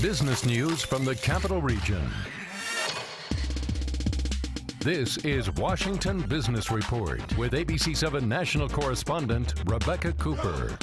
business news from the Capital Region. This is Washington Business Report with ABC 7 national correspondent Rebecca Cooper.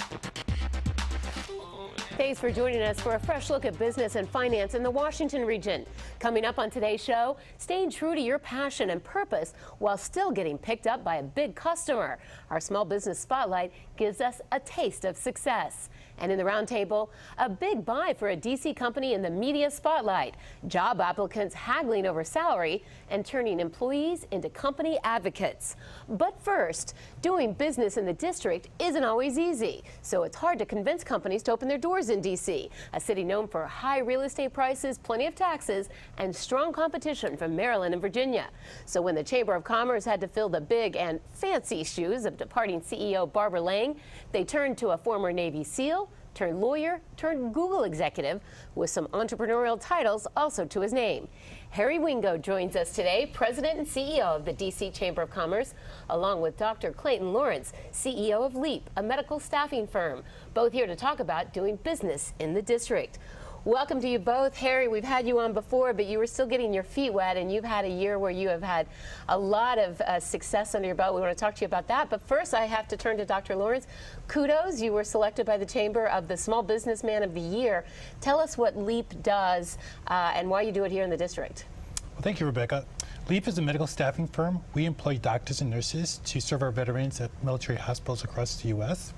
Thanks for joining us for a fresh look at business and finance in the Washington region. Coming up on today's show, staying true to your passion and purpose while still getting picked up by a big customer. Our small business spotlight gives us a taste of success. And in the roundtable, a big buy for a D.C. company in the media spotlight. Job applicants haggling over salary and turning employees into company advocates. But first, doing business in the district isn't always easy. So it's hard to convince companies to open their doors in D.C., a city known for high real estate prices, plenty of taxes, and strong competition from Maryland and Virginia. So when the Chamber of Commerce had to fill the big and fancy shoes of departing CEO Barbara Lang, they turned to a former Navy SEAL, turned lawyer, turned Google executive, with some entrepreneurial titles also to his name. Harry Wingo joins us today, President and CEO of the D.C. Chamber of Commerce, along with Dr. Clayton Lawrence, CEO of LEAP, a medical staffing firm, both here to talk about doing business in the district. Welcome to you both. Harry, we've had you on before, but you were still getting your feet wet, and you've had a year where you have had a lot of success under your belt. We want to talk to you about that. But first, I have to turn to Dr. Lawrence. Kudos. You were selected by the Chamber of the Small Businessman of the Year. Tell us what LEAP does and why you do it here in the district. Well, thank you, Rebecca. LEAP is a medical staffing firm. We employ doctors and nurses to serve our veterans at military hospitals across the U.S.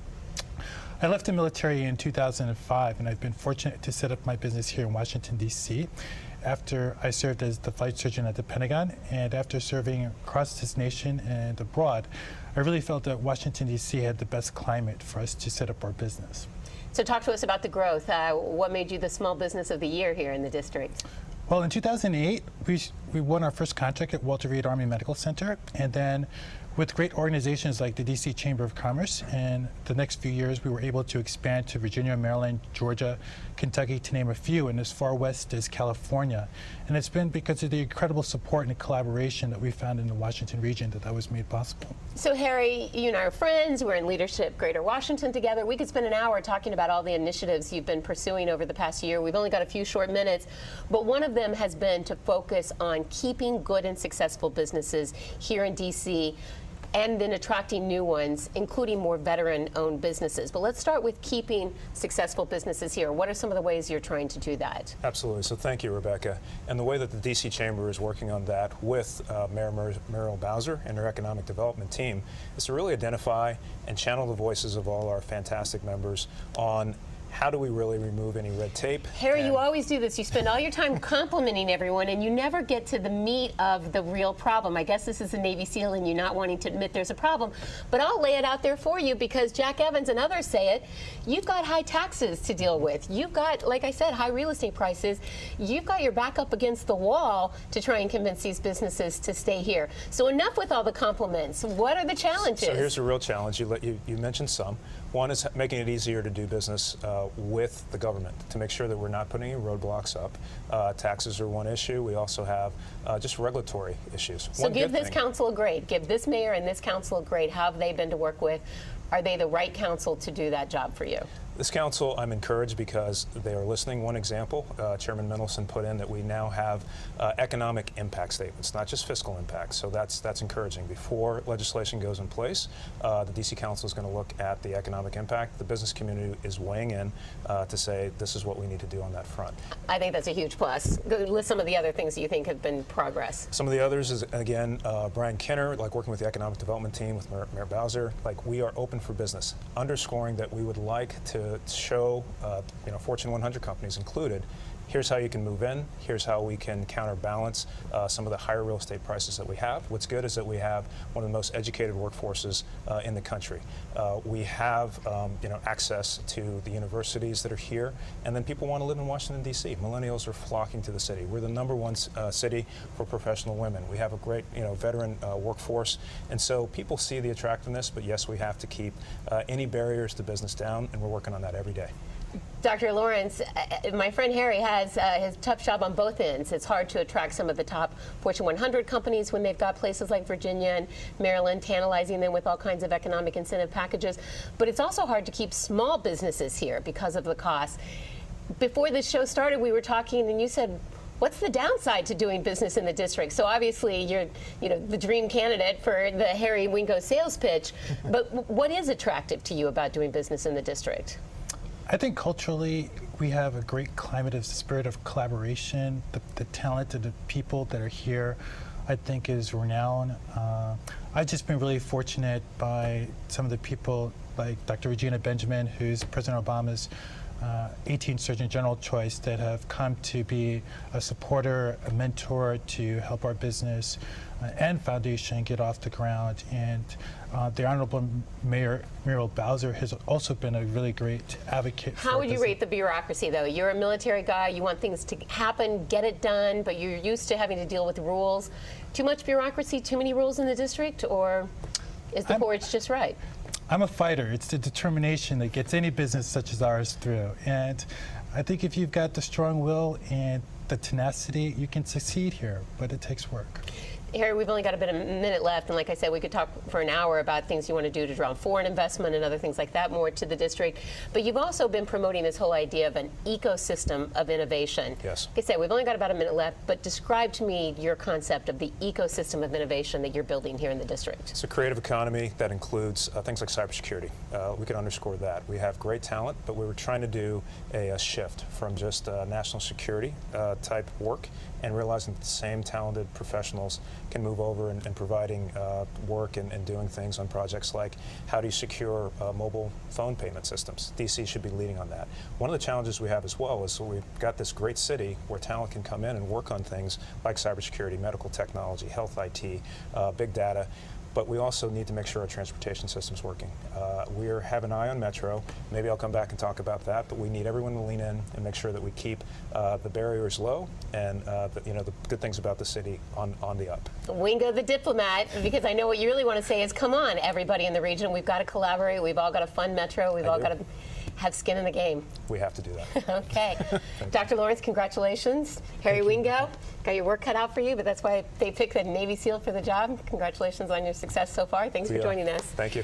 I left the military in 2005, and I've been fortunate to set up my business here in Washington, D.C. after I served as the flight surgeon at the Pentagon, and after serving across this nation and abroad, I really felt that Washington, D.C. had the best climate for us to set up our business. So talk to us about the growth. What made you the Small Business of the Year here in the district? Well, in 2008, we won our first contract at Walter Reed Army Medical Center, and then with great organizations like the D.C. Chamber of Commerce, and the next few years we were able to expand to Virginia, Maryland, Georgia, Kentucky, to name a few, and as far west as California. And it's been because of the incredible support and collaboration that we found in the Washington region that was made possible. So Harry, you and I are friends. We're in Leadership Greater Washington together. We could spend an hour talking about all the initiatives you've been pursuing over the past year. We've only got a few short minutes, but one of them has been to focus on keeping good and successful businesses here in D.C., and then attracting new ones, including more veteran-owned businesses. But let's start with keeping successful businesses here. What are some of the ways you're trying to do that? Absolutely. So thank you, Rebecca. And the way that the D.C. Chamber is working on that with Mayor Muriel Bowser and her economic development team is to really identify and channel the voices of all our fantastic members on how do we really remove any red tape? Harry, you always do this. You spend all your time complimenting everyone, and you never get to the meat of the real problem. I guess this is a Navy SEAL and you not wanting to admit there's a problem. But I'll lay it out there for you because Jack Evans and others say it. You've got high taxes to deal with. You've got, like I said, high real estate prices. You've got your back up against the wall to try and convince these businesses to stay here. So enough with all the compliments. What are the challenges? So here's the real challenge. You mentioned some. One is making it easier to do business with the government to make sure that we're not putting any roadblocks up. Taxes are one issue. We also have just regulatory issues. So give this council a grade. Give this mayor and this council a grade. How have they been to work with? Are they the right council to do that job for you? This council, I'm encouraged because they are listening. One example, Chairman Mendelson put in that we now have economic impact statements, not just fiscal impact. So that's encouraging. Before legislation goes in place, the D.C. Council is going to look at the economic impact. The business community is weighing in to say this is what we need to do on that front. I think that's a huge plus. List some of the other things that you think have been progress. Some of the others is, again, Brian Kinner, like working with the economic development team with Mayor Bowser, like we are open for business, underscoring that we would like to show Fortune 100 companies included, here's how you can move in, here's how we can counterbalance some of the higher real estate prices that we have. What's good is that we have one of the most educated workforces in the country. We have access to the universities that are here, and then people want to live in Washington, D.C. Millennials are flocking to the city. We're the #1 city for professional women. We have a great veteran workforce, and so people see the attractiveness, but yes, we have to keep any barriers to business down, and we're working on that every day. Dr. Lawrence, my friend Harry has his tough job on both ends. It's hard to attract some of the top Fortune 100 companies when they've got places like Virginia and Maryland tantalizing them with all kinds of economic incentive packages. But it's also hard to keep small businesses here because of the cost. Before this show started, we were talking, and you said, what's the downside to doing business in the district? So obviously, you're the dream candidate for the Harry Wingo sales pitch. But what is attractive to you about doing business in the district? I think culturally, we have a great climate of spirit of collaboration. The talent of the people that are here, I think, is renowned. I've just been really fortunate by some of the people like Dr. Regina Benjamin, who's President Obama's 18th Surgeon General choice, that have come to be a supporter, a mentor to help our business and foundation get off the ground. And the Honorable Mayor Muriel Bowser has also been a really great advocate. How would you rate the bureaucracy, though? You're a military guy. You want things to happen, get it done, but you're used to having to deal with rules. Too much bureaucracy, too many rules in the district, or is the porridge just right? I'm a fighter. It's the determination that gets any business such as ours through. And I think if you've got the strong will and the tenacity, you can succeed here, but it takes work. Harry, we've only got a minute left, and like I said, we could talk for an hour about things you want to do to draw foreign investment and other things like that more to the district. But you've also been promoting this whole idea of an ecosystem of innovation. Yes. Like I said, we've only got about a minute left, but describe to me your concept of the ecosystem of innovation that you're building here in the district. It's a creative economy that includes things like cybersecurity. We can underscore that. We have great talent, but we were trying to do a shift from just national security type work and realizing that the same talented professionals can move over and providing work and doing things on projects like how do you secure mobile phone payment systems. DC should be leading on that. One of the challenges we have as well is we've got this great city where talent can come in and work on things like cybersecurity, medical technology, health IT, big data. But we also need to make sure our transportation system's working. We have an eye on Metro. Maybe I'll come back and talk about that, but we need everyone to lean in and make sure that we keep the barriers low and the good things about the city on the up. Wingo the diplomat, because I know what you really want to say is, come on, everybody in the region, we've got to collaborate, we've all got to fund Metro, we've all got to have skin in the game. We have to do that. Okay. Dr. Lawrence, congratulations. Harry Wingo, got your work cut out for you, but that's why they picked a Navy SEAL for the job. Congratulations on your success so far. Thanks for joining us. Thank you.